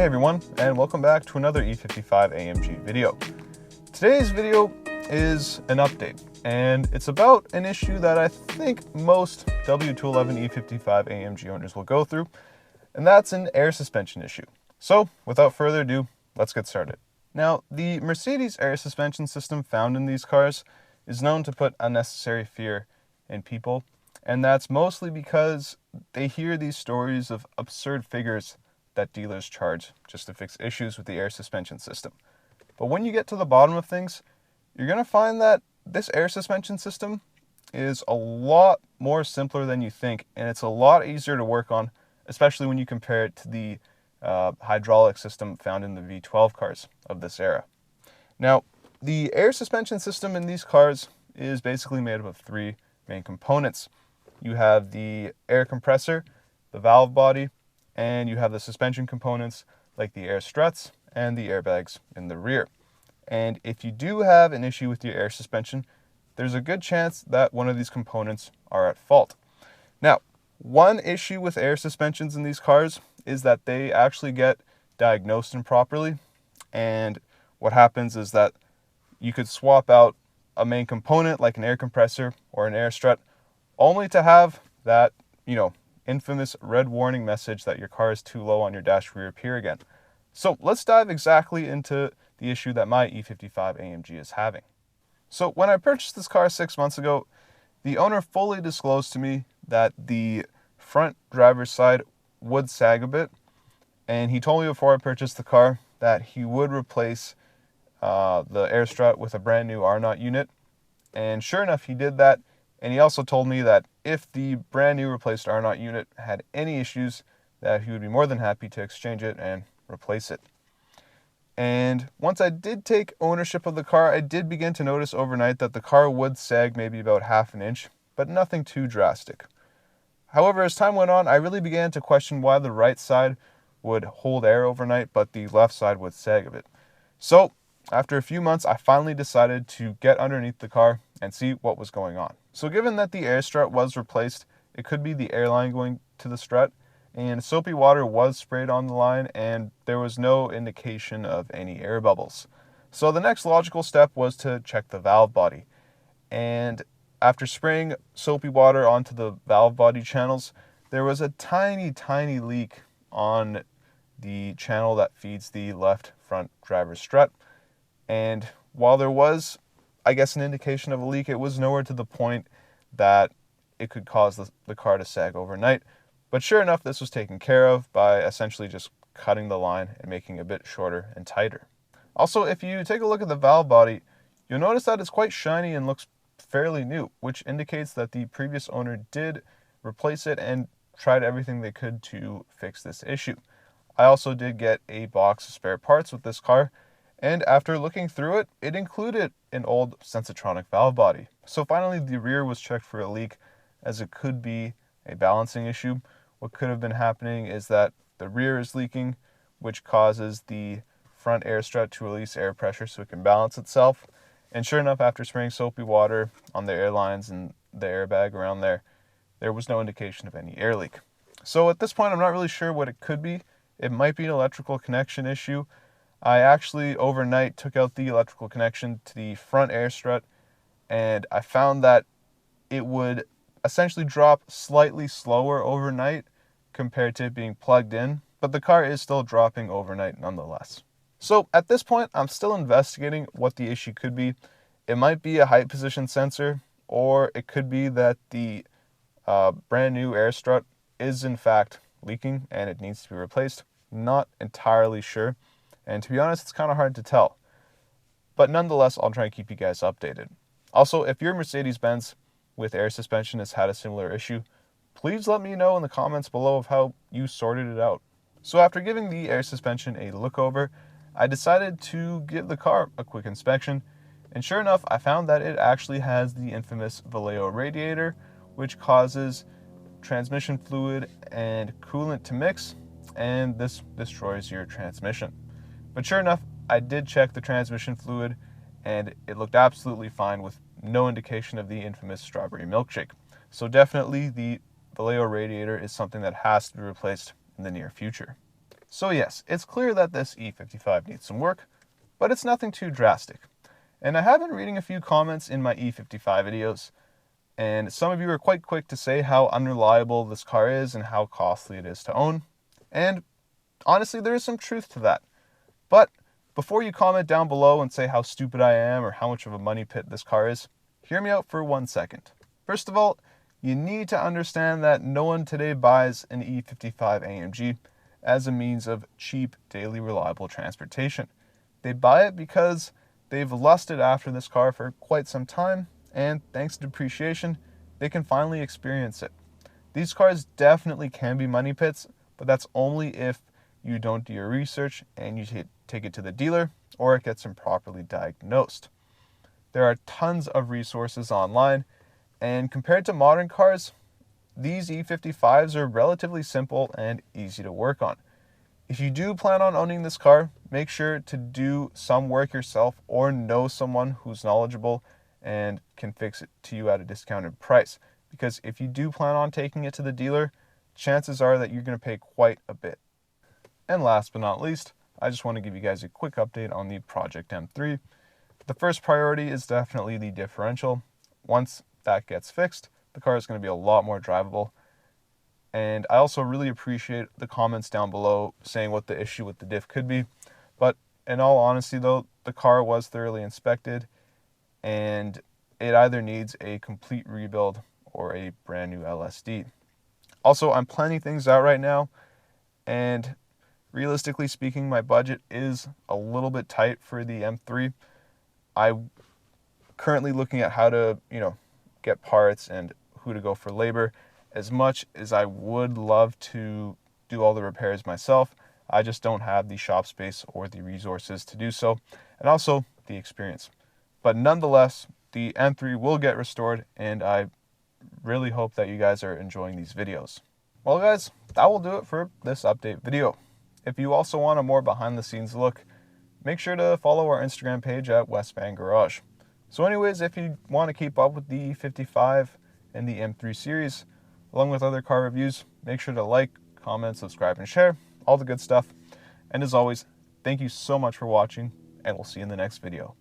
everyone, and welcome back to another E55 AMG video. Today's video is an update, and it's about an issue that I think most W211 E55 AMG owners will go through, and that's an air suspension issue. So, without further ado, let's get started. Now, the Mercedes air suspension system found in these cars is known to put unnecessary fear in people, and that's mostly because they hear these stories of absurd figures that dealers charge just to fix issues with the air suspension system. But when you get to the bottom of things, you're going to find that this air suspension system is a lot more simpler than you think, and it's a lot easier to work on, especially when you compare it to the hydraulic system found in the V12 cars of this era. Now, the air suspension system in these cars is basically made up of three main components. You have the air compressor, the valve body, and you have the suspension components like the air struts and the airbags in the rear. And if you do have an issue with your air suspension, there's a good chance that one of these components are at fault. Now, one issue with air suspensions in these cars is that they actually get diagnosed improperly. And what happens is that you could swap out a main component like an air compressor or an air strut only to have that, infamous red warning message that your car is too low on your dash rear appear again. So let's dive exactly into the issue that my E55 AMG is having. So when I purchased this car 6 months ago, the owner fully disclosed to me that the front driver's side would sag a bit, and he told me before I purchased the car that he would replace the air strut with a brand new R-Knot unit, and sure enough he did that. And he also told me that if the brand new replaced R-Knot unit had any issues, that he would be more than happy to exchange it and replace it. And once I did take ownership of the car, I did begin to notice overnight that the car would sag maybe about ½ an inch, but nothing too drastic. However, as time went on, I really began to question why the right side would hold air overnight, but the left side would sag a bit. So, after a few months, I finally decided to get underneath the car and see what was going on. So given that the air strut was replaced, it could be the air line going to the strut, and soapy water was sprayed on the line, and there was no indication of any air bubbles. So the next logical step was to check the valve body. And after spraying soapy water onto the valve body channels, there was a tiny, tiny leak on the channel that feeds the left front driver's strut. And while there was, I guess, an indication of a leak, it was nowhere to the point that it could cause the car to sag overnight. But sure enough, this was taken care of by essentially just cutting the line and making it a bit shorter and tighter. Also, if you take a look at the valve body, you'll notice that it's quite shiny and looks fairly new, which indicates that the previous owner did replace it and tried everything they could to fix this issue. I also did get a box of spare parts with this car, and after looking through it, it included an old Sensatronic valve body. So finally the rear was checked for a leak, as it could be a balancing issue. What could have been happening is that the rear is leaking, which causes the front air strut to release air pressure so it can balance itself. And sure enough, after spraying soapy water on the air lines and the airbag around there, there was no indication of any air leak. So at this point, I'm not really sure what it could be. It might be an electrical connection issue. I actually overnight took out the electrical connection to the front air strut, and I found that it would essentially drop slightly slower overnight compared to it being plugged in, but the car is still dropping overnight nonetheless. So at this point, I'm still investigating what the issue could be. It might be a height position sensor, or it could be that the brand new air strut is in fact leaking and it needs to be replaced. Not entirely sure. And to be honest, it's kind of hard to tell. But nonetheless, I'll try and keep you guys updated. Also, if your Mercedes-Benz with air suspension has had a similar issue, please let me know in the comments below of how you sorted it out. So after giving the air suspension a look over, I decided to give the car a quick inspection. And sure enough, I found that it actually has the infamous Vallejo Radiator, which causes transmission fluid and coolant to mix, and this destroys your transmission. But sure enough, I did check the transmission fluid, and it looked absolutely fine with no indication of the infamous strawberry milkshake. So definitely the Vallejo Radiator is something that has to be replaced in the near future. So yes, it's clear that this E55 needs some work, but it's nothing too drastic. And I have been reading a few comments in my E55 videos, and some of you are quite quick to say how unreliable this car is and how costly it is to own. And honestly, there is some truth to that. But before you comment down below and say how stupid I am or how much of a money pit this car is, hear me out for 1 second. First of all, you need to understand that no one today buys an E55 AMG as a means of cheap, daily reliable transportation. They buy it because they've lusted after this car for quite some time, and thanks to depreciation, they can finally experience it. These cars definitely can be money pits, but that's only if you don't do your research and you take it to the dealer or it gets improperly diagnosed. There are tons of resources online, and compared to modern cars, these E55s are relatively simple and easy to work on. If you do plan on owning this car, make sure to do some work yourself or know someone who's knowledgeable and can fix it to you at a discounted price. Because if you do plan on taking it to the dealer, chances are that you're going to pay quite a bit. And last but not least, I just want to give you guys a quick update on the Project M3. The first priority is definitely the differential. Once that gets fixed, the car is going to be a lot more drivable. And I also really appreciate the comments down below saying what the issue with the diff could be. But in all honesty though, the car was thoroughly inspected and it either needs a complete rebuild or a brand new LSD. Also, I'm planning things out right now, and realistically speaking, my budget is a little bit tight for the M3. I'm currently looking at how to, get parts and who to go for labor. As much as I would love to do all the repairs myself, I just don't have the shop space or the resources to do so, and also the experience. But nonetheless, the M3 will get restored, and I really hope that you guys are enjoying these videos. Well guys, that will do it for this update video. If you also want a more behind the scenes look, make sure to follow our Instagram page at West Van Garage. So anyways, if you want to keep up with the E55 and the M3 series, along with other car reviews, make sure to like, comment, subscribe, and share, all the good stuff. And as always, thank you so much for watching, and we'll see you in the next video.